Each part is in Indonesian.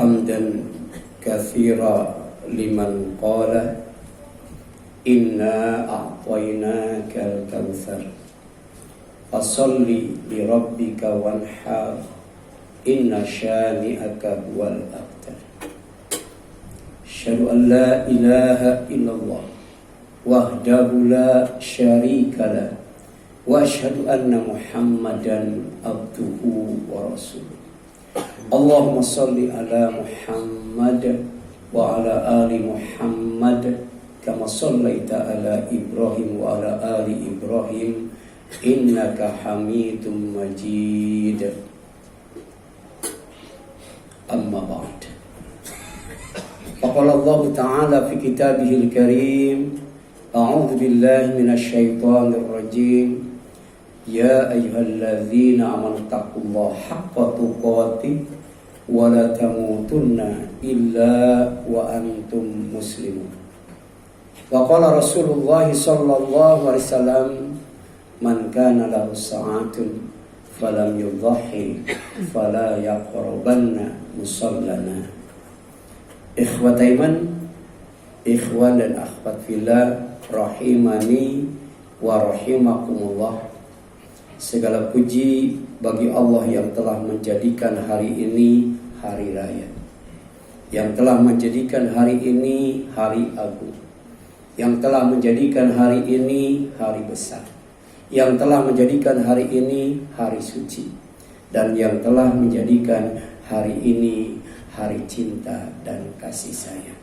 حمدا كثيرا لمن قال إنا أعطيناك الكوثر فصل لربك وانحر إن شانئك هو الأبتر. أشهد أن لا إله إلا الله وحده لا شريك له وأشهد أن محمدا عبده ورسوله. اللهم صل على محمد وعلى آل محمد كما صليت على إبراهيم وعلى آل إبراهيم إنك حميد مجيد. أما بعد، فقال الله تعالى في كتابه الكريم: أعوذ بالله من الشيطان الرجيم، يا أيها الذين آمنوا اتقوا الله حق تقاته ولا تموتن إلا وأنتم مسلمون. وقال رسول الله صلى الله عليه وسلم: من كان له ساعة فلم يضحي فلا يقربن مصلنا. Ikhwat iman, ikhwan dan akhwat fillah, rahimani wa rahimakumullah. Segala puji bagi Allah yang telah menjadikan hari ini hari raya, yang telah menjadikan hari ini hari agung, yang telah menjadikan hari ini hari besar, yang telah menjadikan hari ini hari suci, dan yang telah menjadikan hari ini hari cinta dan kasih sayang.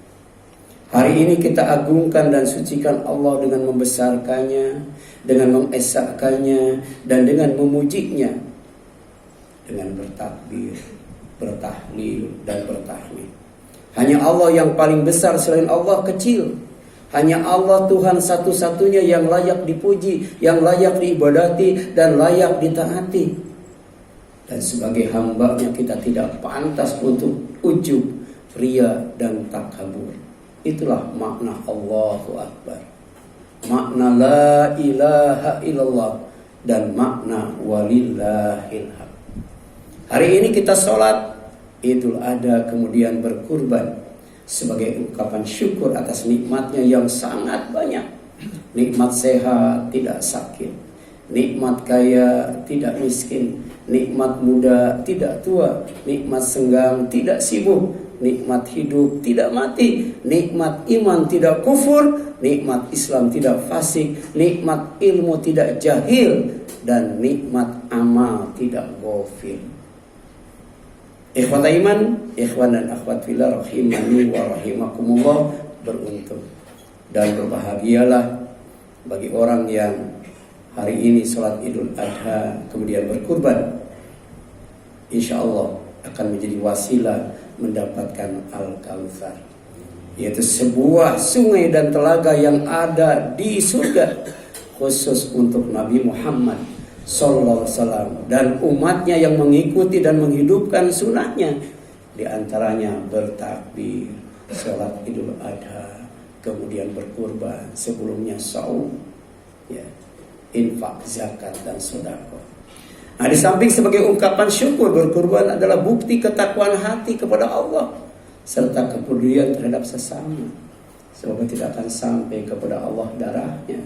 Hari ini kita agungkan dan sucikan Allah dengan membesarkannya, dengan mengesahkannya, dan dengan memujinya, dengan bertakbir, bertahlil, dan bertahmid. Hanya Allah yang paling besar, selain Allah kecil. Hanya Allah Tuhan satu-satunya yang layak dipuji, yang layak diibadati, dan layak ditaati. Dan sebagai hambanya kita tidak pantas untuk ujub, ria, dan takabur. Itulah makna Allahu Akbar, makna la ilaha illallah, dan makna walillahil hamd. Hari ini kita sholat Idul Adha, kemudian berkurban sebagai ungkapan syukur atas nikmatnya yang sangat banyak. Nikmat sehat, tidak sakit. Nikmat kaya, tidak miskin. Nikmat muda, tidak tua. Nikmat senggang, tidak sibuk. Nikmat hidup, tidak mati. Nikmat iman, tidak kufur. Nikmat Islam, tidak fasik. Nikmat ilmu, tidak jahil. Dan nikmat amal, tidak ghafil. Ikhwat iman, ikhwan dan akhwat fillah, rahimani wa rahimakumullah, beruntung dan berbahagialah bagi orang yang hari ini sholat Idul Adha kemudian berkurban. Insya Allah akan menjadi wasilah mendapatkan Al-Kautsar, yaitu sebuah sungai dan telaga yang ada di surga khusus untuk Nabi Muhammad sallallahu alaihi wasallam dan umatnya yang mengikuti dan menghidupkan sunnahnya. Di antaranya bertakbir, sholat Idul Adha, kemudian berkurban, sebelumnya saum, ya, infak, zakat, dan sedekah. Nah, di samping sebagai ungkapan syukur, berkurban adalah bukti ketakwaan hati kepada Allah serta kepedulian terhadap sesama. Sebab tidak akan sampai kepada Allah darahnya,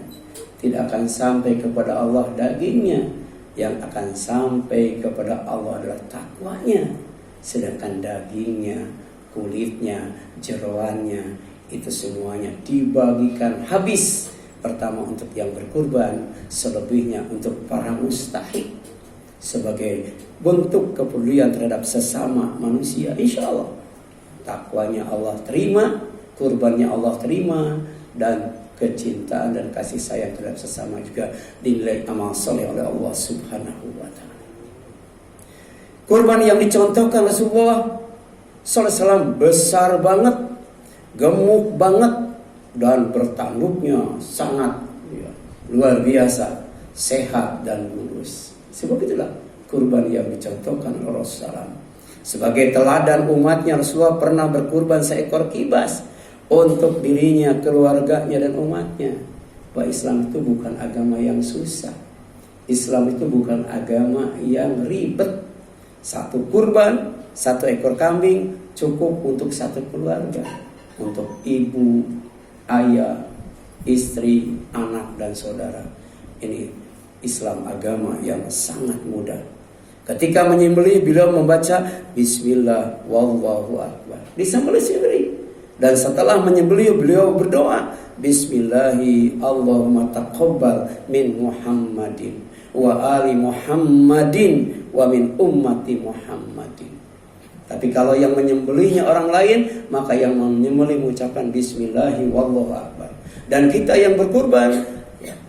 tidak akan sampai kepada Allah dagingnya. Yang akan sampai kepada Allah adalah takwanya. Sedangkan dagingnya, kulitnya, jeroannya, itu semuanya dibagikan habis. Pertama untuk yang berkurban, selebihnya untuk para mustahik, sebagai bentuk kepedulian terhadap sesama manusia. Insya Allah takwanya Allah terima, kurbannya Allah terima, dan kecintaan dan kasih sayang terhadap sesama juga dinilai amal soleh oleh Allah Subhanahu wa ta'ala. Kurban yang dicontohkan Rasulullah sallallahu alaihi wasallam besar banget, gemuk banget, dan bertanduknya sangat, ya, luar biasa, sehat dan lurus. Sebab itulah kurban yang dicontohkan oleh Rasulullah. Sebagai teladan umatnya, Rasulullah pernah berkurban seekor kibas untuk dirinya, keluarganya, dan umatnya. Bahwa Islam itu bukan agama yang susah. Islam itu bukan agama yang ribet. Satu kurban 1 ekor kambing cukup untuk satu keluarga, untuk ibu, ayah, istri, anak dan saudara. Ini Islam agama yang sangat mudah. Ketika menyembelih beliau membaca Bismillah wallahu akbar, disembelih sendiri. Dan setelah menyembelih beliau berdoa Bismillahi Allahumma taqabbal min Muhammadin wa ali Muhammadin wa min ummati Muhammadin. Tapi kalau yang menyembelihnya orang lain, maka yang menyembelih mengucapkan Bismillahi wallahu akbar. Dan kita yang berkurban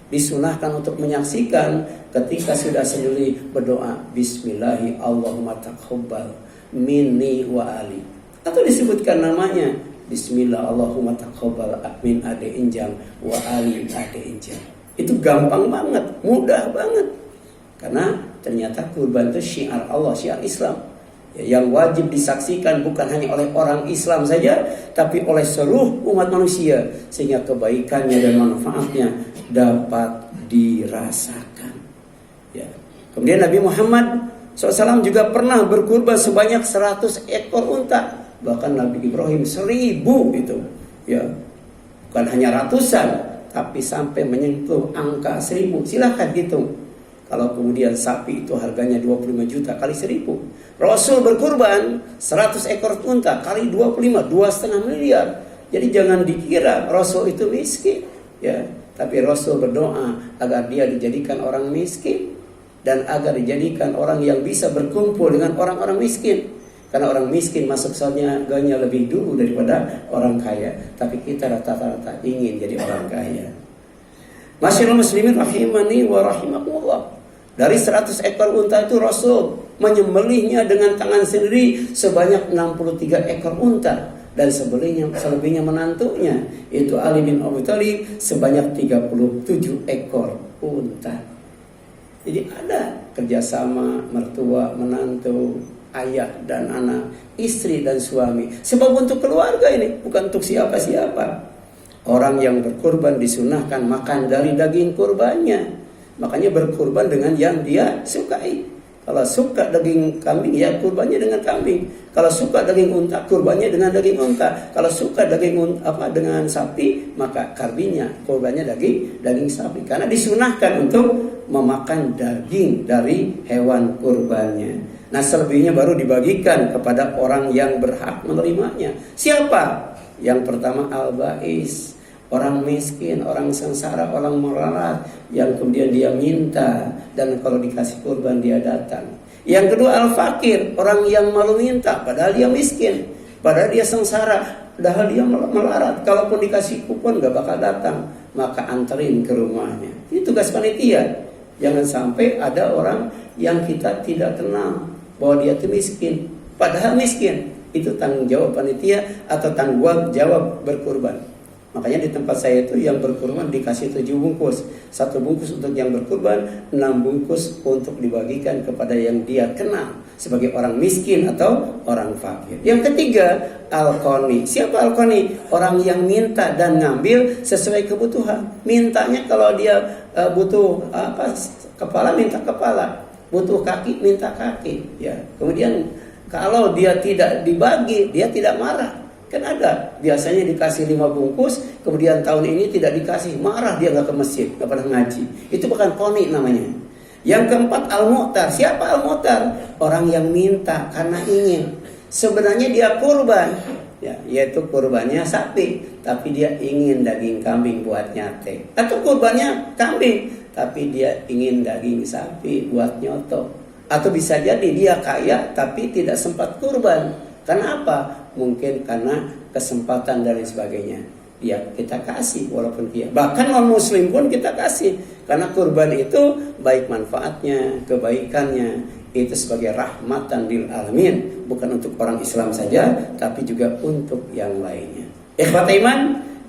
disunahkan untuk menyaksikan ketika sudah sendiri berdoa Bismillahi Allahumma taqabbal minni wa ali, atau disebutkan namanya Bismillah Allahumma taqabbal min ade injang wa ali ade injang. Itu gampang banget, mudah banget. Karena ternyata kurban itu syiar Allah, syiar Islam, yang wajib disaksikan bukan hanya oleh orang Islam saja, tapi oleh seluruh umat manusia, sehingga kebaikannya dan manfaatnya dapat dirasakan. Ya. Kemudian Nabi Muhammad SAW juga pernah berkurban sebanyak 100 ekor unta. Bahkan Nabi Ibrahim 1000 itu. Ya. Bukan hanya ratusan, tapi sampai menyentuh angka 1000. Silahkan hitung. Kalau kemudian sapi itu harganya 25 juta kali 1000. Rasul berkurban 100 ekor unta kali 25, 2,5 miliar. Jadi jangan dikira Rasul itu miskin. Ya. Tapi Rasul berdoa agar dia dijadikan orang miskin, dan agar dijadikan orang yang bisa berkumpul dengan orang-orang miskin. Karena orang miskin masuk surganya lebih dulu daripada orang kaya. Tapi kita rata-rata ingin jadi orang kaya. Masyaallah muslimin rahimani wa rahimakumullah. Dari 100 ekor unta itu Rasul menyembelihnya dengan tangan sendiri sebanyak 63 ekor unta. Dan selebihnya menantunya, itu Ali bin Abi Thalib, sebanyak 37 ekor unta. Jadi ada kerjasama mertua, menantu, ayah dan anak, istri dan suami. Sebab untuk keluarga ini, bukan untuk siapa-siapa. Orang yang berkurban disunahkan makan dari daging kurbannya. Makanya berkurban dengan yang dia sukai. Kalau suka daging kambing, ya kurbannya dengan kambing. Kalau suka daging unta, kurbannya dengan daging unta. Kalau suka daging dengan sapi, maka kurbannya daging sapi. Karena disunahkan untuk memakan daging dari hewan kurbannya. Nah, selebihnya baru dibagikan kepada orang yang berhak menerimanya. Siapa? Yang pertama al-ba'is, orang miskin, orang sengsara, orang melarat, yang kemudian dia minta, dan kalau dikasih kurban dia datang. Yang kedua al-fakir, orang yang malu minta padahal dia miskin, padahal dia sengsara, padahal dia melarat. Kalaupun dikasih kupon gak bakal datang, maka anterin ke rumahnya. Ini tugas panitia. Jangan sampai ada orang yang kita tidak kenal bahwa dia itu miskin, padahal miskin. Itu tanggung jawab panitia atau tanggung jawab berkurban. Makanya di tempat saya itu yang berkurban dikasih 7 bungkus. 1 bungkus untuk yang berkurban, 6 bungkus untuk dibagikan kepada yang dia kenal sebagai orang miskin atau orang fakir. Yang ketiga, al-qani. Siapa al-qani? Orang yang minta dan ngambil sesuai kebutuhan. Mintanya kalau dia butuh kepala, minta kepala. Butuh kaki, minta kaki. Ya. Kemudian kalau dia tidak dibagi, dia tidak marah. Kan ada, biasanya dikasih 5 bungkus, kemudian tahun ini tidak dikasih, marah dia gak ke masjid, gak pernah ngaji. Itu bukan qani namanya. Yang keempat al-mu'tar. Siapa al-mu'tar? Orang yang minta karena ingin. Sebenarnya dia kurban, ya, yaitu kurbannya sapi, tapi dia ingin daging kambing buat nyate. Atau kurbannya kambing, tapi dia ingin daging sapi buat nyoto. Atau bisa jadi dia kaya tapi tidak sempat kurban. Karena apa? Mungkin karena kesempatan dan lain sebagainya. Ya kita kasih walaupun dia. Bahkan non muslim pun kita kasih. Karena kurban itu baik manfaatnya, kebaikannya, itu sebagai rahmatan lil alamin. Bukan untuk orang Islam saja, tapi juga untuk yang lainnya. Ikhwat iman,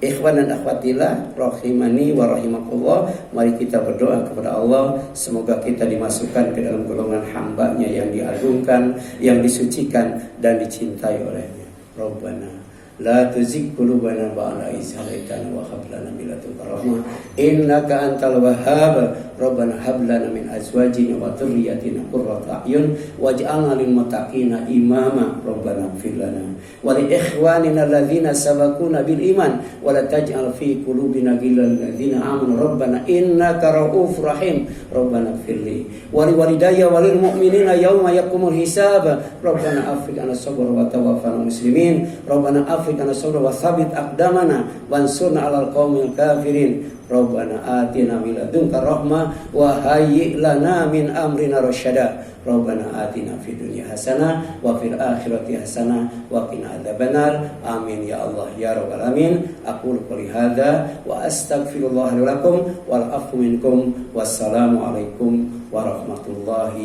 ikhwan dan akhwatillah, rahimani wa rahimakumullah. Mari kita berdoa kepada Allah, semoga kita dimasukkan ke dalam golongan hambanya yang diagungkan, yang disucikan dan dicintai olehnya. Rabbana لا تزغ قلوبنا بعد إذ هديتنا وهب لنا من لدنك رحمة إنك أنت الوهاب ربنا هب لنا من أزواجنا وذرياتنا قرة أعين واجعلنا للمتقين إماما ربنا اغفر لنا ولإخواننا الذين سبقونا بالإيمان ولا تجعل في قلوبنا غلا للذين آمنوا ربنا إنك رؤوف رحيم ربنا اغفر لي ولوالدي وللمؤمنين يوم يقوم الحساب ربنا أفرج عنا الصبر وتوفنا مسلمين ربنا أفرج عنا الصبر وثبت أقدامنا وانصرنا على القوم الكافرين ربنا آتنا من لدنك رحمة وهيئ لنا من أمرنا رشدا ربنا آتنا في الدنيا حسنة وفي الآخرة حسنة وقنا عذاب النار آمين يا الله يا رب العالمين أقول قولي هذا وأستغفر الله لي ولكم والعفو منكم والسلام عليكم ورحمة الله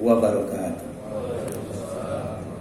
وبركاته.